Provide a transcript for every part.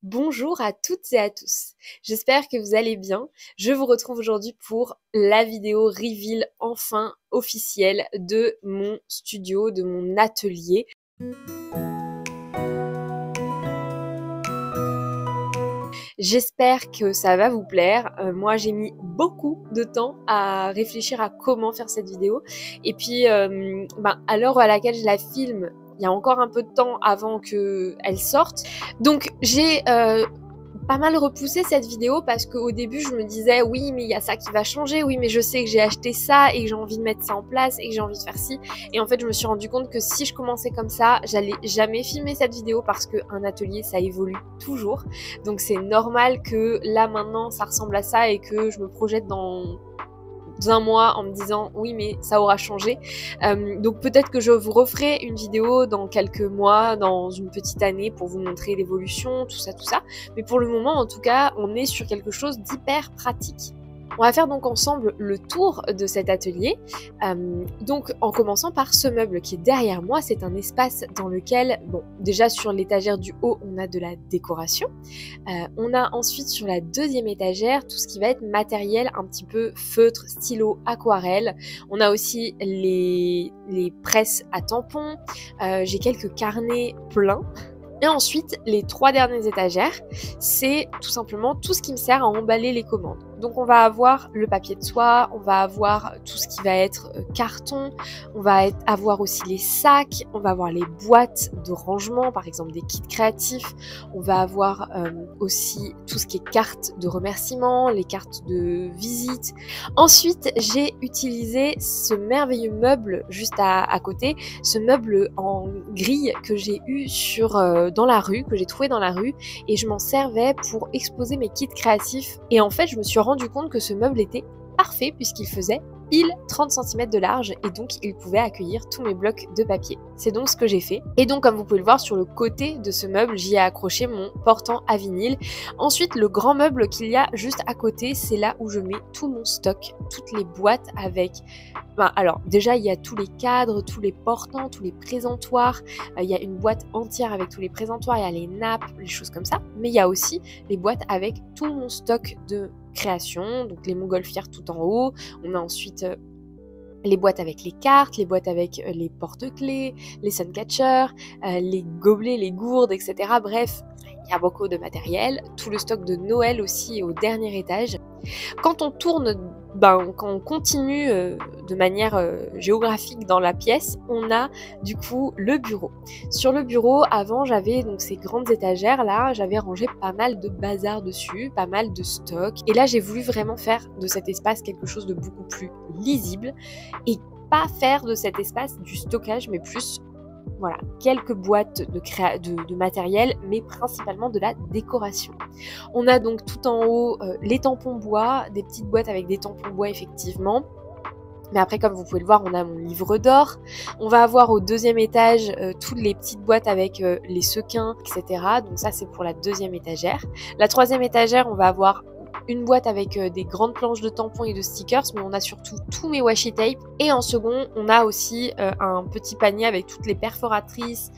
Bonjour à toutes et à tous, j'espère que vous allez bien. Je vous retrouve aujourd'hui pour la vidéo reveal enfin officielle de mon studio, de mon atelier. J'espère que ça va vous plaire. Moi j'ai mis beaucoup de temps à réfléchir à comment faire cette vidéo. Et puis à l'heure à laquelle je la filme, il y a encore un peu de temps avant qu'elle sorte. Donc j'ai pas mal repoussé cette vidéo parce qu'au début je me disais oui mais il y a ça qui va changer, oui mais je sais que j'ai acheté ça et que j'ai envie de mettre ça en place et que j'ai envie de faire ci. Et en fait je me suis rendu compte que si je commençais comme ça, j'allais jamais filmer cette vidéo parce qu'un atelier ça évolue toujours. Donc c'est normal que là maintenant ça ressemble à ça et que je me projette dans un mois en me disant oui mais ça aura changé. Donc peut-être que je vous referai une vidéo dans quelques mois, dans une petite année pour vous montrer l'évolution, tout ça. Mais pour le moment en tout cas on est sur quelque chose d'hyper pratique. On va faire donc ensemble le tour de cet atelier, donc en commençant par ce meuble qui est derrière moi. C'est un espace dans lequel, bon, déjà sur l'étagère du haut on a de la décoration, on a ensuite sur la deuxième étagère tout ce qui va être matériel un petit peu feutre, stylo, aquarelle. On a aussi les presses à tampons, j'ai quelques carnets pleins. Et ensuite, les trois dernières étagères, c'est tout simplement tout ce qui me sert à emballer les commandes. Donc on va avoir le papier de soie, on va avoir tout ce qui va être carton, on va avoir aussi les sacs, on va avoir les boîtes de rangement, par exemple des kits créatifs, on va avoir aussi tout ce qui est cartes de remerciement, les cartes de visite. Ensuite, j'ai utilisé ce merveilleux meuble juste à côté, ce meuble en grille que j'ai eu dans la rue, que j'ai trouvé dans la rue, et je m'en servais pour exposer mes kits créatifs. Et en fait je me suis rendu compte que ce meuble était parfait puisqu'il faisait pile 30 cm de large et donc il pouvait accueillir tous mes blocs de papier. C'est donc ce que j'ai fait. Et donc comme vous pouvez le voir sur le côté de ce meuble, j'y ai accroché mon portant à vinyle. Ensuite le grand meuble qu'il y a juste à côté, c'est là où je mets tout mon stock, toutes les boîtes avec... alors déjà il y a tous les cadres, tous les portants, tous les présentoirs, il y a une boîte entière avec tous les présentoirs, il y a les nappes, les choses comme ça, mais il y a aussi les boîtes avec tout mon stock de création, donc les montgolfières tout en haut. On a ensuite les boîtes avec les cartes, les boîtes avec les porte-clés, les suncatchers, les gobelets, les gourdes, etc. Bref, il y a beaucoup de matériel, tout le stock de Noël aussi au dernier étage. Quand on tourne, quand on continue de manière géographique dans la pièce, on a du coup le bureau. Sur le bureau, avant j'avais donc ces grandes étagères là, j'avais rangé pas mal de bazar dessus, pas mal de stock. Et là j'ai voulu vraiment faire de cet espace quelque chose de beaucoup plus lisible et pas faire de cet espace du stockage mais plus... Voilà, quelques boîtes de matériel, mais principalement de la décoration. On a donc tout en haut les tampons bois, des petites boîtes avec des tampons bois effectivement. Mais après, comme vous pouvez le voir, on a mon livre d'or. On va avoir au deuxième étage toutes les petites boîtes avec les sequins, etc. Donc ça, c'est pour la deuxième étagère. La troisième étagère, on va avoir une boîte avec des grandes planches de tampons et de stickers, mais on a surtout tous mes washi tape. Et en second, on a aussi un petit panier avec toutes les perforatrices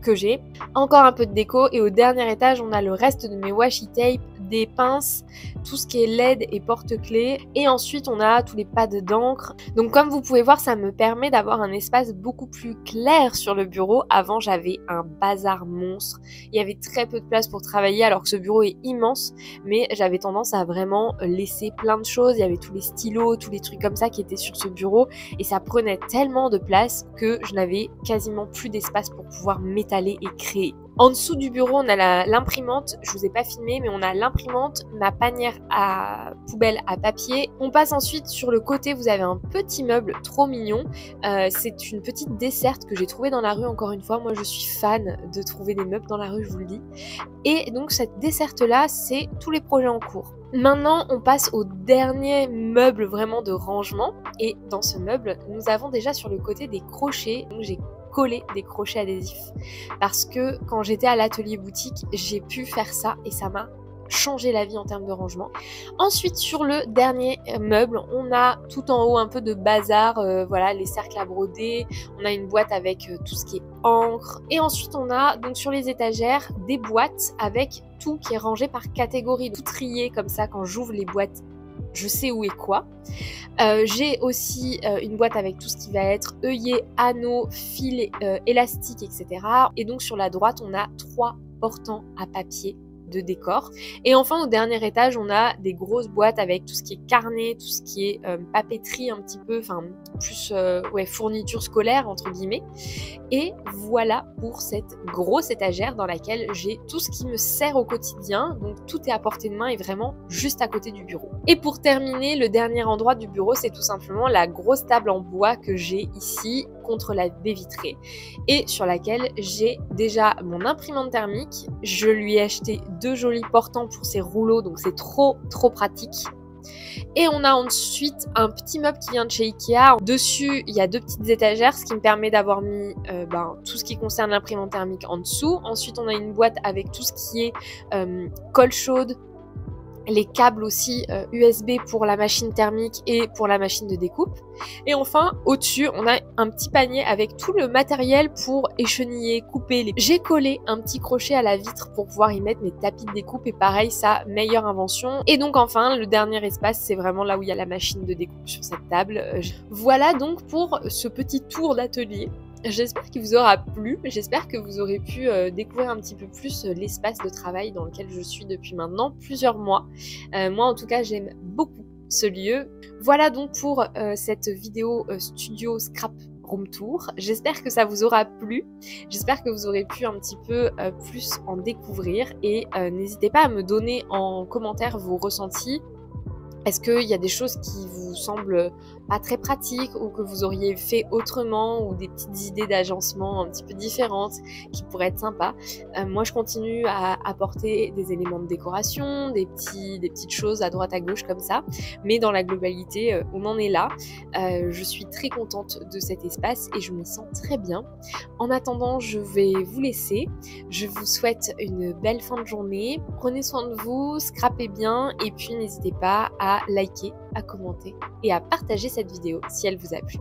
que j'ai. Encore un peu de déco. Et au dernier étage, on a le reste de mes washi tape, des pinces, tout ce qui est LED et porte-clés. Et ensuite, on a tous les pads d'encre. Donc comme vous pouvez voir, ça me permet d'avoir un espace beaucoup plus clair sur le bureau. Avant, j'avais un bazar monstre. Il y avait très peu de place pour travailler alors que ce bureau est immense. Mais j'avais tendance à vraiment laisser plein de choses. Il y avait tous les stylos, tous les trucs comme ça qui étaient sur ce bureau. Et ça prenait tellement de place que je n'avais quasiment plus d'espace pour pouvoir m'étaler et créer. En dessous du bureau, on a l'imprimante. Je vous ai pas filmé, mais on a l'imprimante, ma panière à poubelle à papier. On passe ensuite sur le côté, vous avez un petit meuble trop mignon. C'est une petite desserte que j'ai trouvée dans la rue, encore une fois. Moi, je suis fan de trouver des meubles dans la rue, je vous le dis. Et donc, cette desserte-là, c'est tous les projets en cours. Maintenant, on passe au dernier meuble vraiment de rangement. Et dans ce meuble, nous avons déjà sur le côté des crochets. Donc, j'ai collé des crochets adhésifs parce que quand j'étais à l'atelier boutique, j'ai pu faire ça et ça m'a changer la vie en termes de rangement. Ensuite, sur le dernier meuble, on a tout en haut un peu de bazar, voilà, les cercles à broder, on a une boîte avec tout ce qui est encre, et ensuite on a donc sur les étagères des boîtes avec tout qui est rangé par catégorie, tout trié comme ça. Quand j'ouvre les boîtes, je sais où est quoi. J'ai aussi une boîte avec tout ce qui va être œillet, anneaux, fil, élastique, etc. Et donc sur la droite, on a 3 portants à papier de décor. Et enfin au dernier étage, on a des grosses boîtes avec tout ce qui est carnet, tout ce qui est papeterie un petit peu, enfin plus ouais, fourniture scolaire entre guillemets. Et voilà pour cette grosse étagère dans laquelle j'ai tout ce qui me sert au quotidien, donc tout est à portée de main et vraiment juste à côté du bureau. Et pour terminer, le dernier endroit du bureau, c'est tout simplement la grosse table en bois que j'ai ici contre la baie vitrée et sur laquelle j'ai déjà mon imprimante thermique. Je lui ai acheté 2 jolis portants pour ses rouleaux, donc c'est trop pratique. Et on a ensuite un petit meuble qui vient de chez Ikea. Dessus, il y a 2 petites étagères, ce qui me permet d'avoir mis tout ce qui concerne l'imprimante thermique en dessous. Ensuite, on a une boîte avec tout ce qui est colle chaude, les câbles aussi USB pour la machine thermique et pour la machine de découpe. Et enfin, au-dessus, on a un petit panier avec tout le matériel pour écheniller, couper. J'ai collé un petit crochet à la vitre pour pouvoir y mettre mes tapis de découpe et pareil, ça, meilleure invention. Et donc enfin, le dernier espace, c'est vraiment là où il y a la machine de découpe sur cette table. Voilà donc pour ce petit tour d'atelier. J'espère qu'il vous aura plu, j'espère que vous aurez pu découvrir un petit peu plus l'espace de travail dans lequel je suis depuis maintenant plusieurs mois. Moi en tout cas j'aime beaucoup ce lieu. Voilà donc pour cette vidéo studio scrap room tour. J'espère que ça vous aura plu, j'espère que vous aurez pu un petit peu plus en découvrir et n'hésitez pas à me donner en commentaire vos ressentis. Est-ce qu'il y a des choses qui vous semblent pas très pratiques ou que vous auriez fait autrement ou des petites idées d'agencement un petit peu différentes qui pourraient être sympas? Moi, je continue à apporter des éléments de décoration, des petites choses à droite à gauche comme ça. Mais dans la globalité, on en est là. Je suis très contente de cet espace et je m'y sens très bien. En attendant, je vais vous laisser. Je vous souhaite une belle fin de journée. Prenez soin de vous, scrapez bien et puis n'hésitez pas à liker, à commenter et à partager cette vidéo si elle vous a plu.